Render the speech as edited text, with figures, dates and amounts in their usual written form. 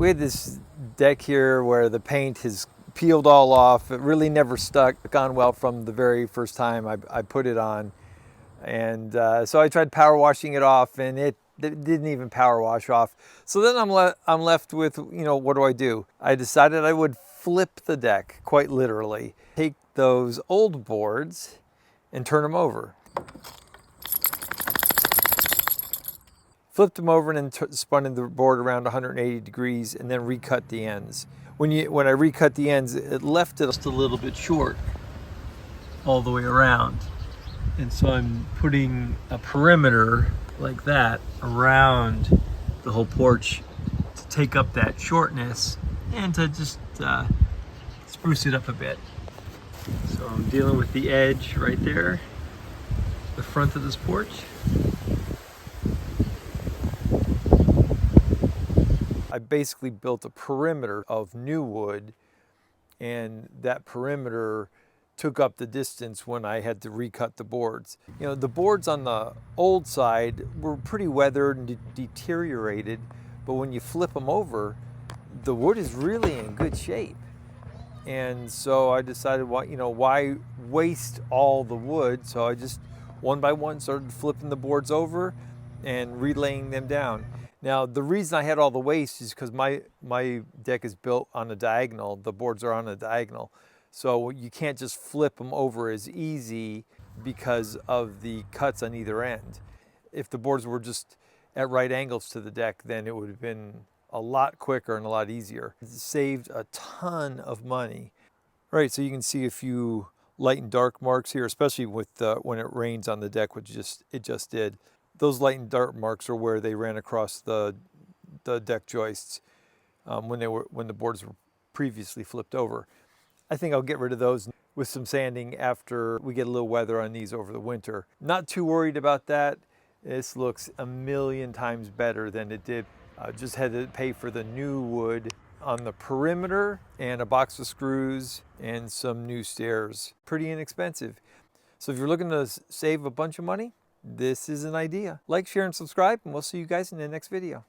We had this deck here where the paint has peeled all off. It really never gone well from the very first time I put it on. And so I tried power washing it off, and it didn't even power wash off. So then I'm left with, what do? I decided I would flip the deck, quite literally. Take those old boards and turn them over. Flipped them over and then spun the board around 180 degrees and then recut the ends. When I recut the ends, it left it just a little bit short all the way around. And so I'm putting a perimeter like that around the whole porch to take up that shortness and to just spruce it up a bit. So I'm dealing with the edge right there, the front of this porch. I basically built a perimeter of new wood, and that perimeter took up the distance when I had to recut the boards. The boards on the old side were pretty weathered and deteriorated, but when you flip them over, the wood is really in good shape. And so I decided, why waste all the wood? So I just one by one started flipping the boards over and relaying them down. Now, the reason I had all the waste is because my deck is built on a diagonal. The boards are on a diagonal. So you can't just flip them over as easy because of the cuts on either end. If the boards were just at right angles to the deck, then it would have been a lot quicker and a lot easier. It saved a ton of money. All right, so you can see a few light and dark marks here, especially with when it rains on the deck, which it just did. Those light and dark marks are where they ran across the deck joists when the boards were previously flipped over. I think I'll get rid of those with some sanding after we get a little weather on these over the winter. Not too worried about that. This looks a million times better than it did. Just had to pay for the new wood on the perimeter and a box of screws and some new stairs. Pretty inexpensive. So if you're looking to save a bunch of money, this is an idea. Like, share, and subscribe, and we'll see you guys in the next video.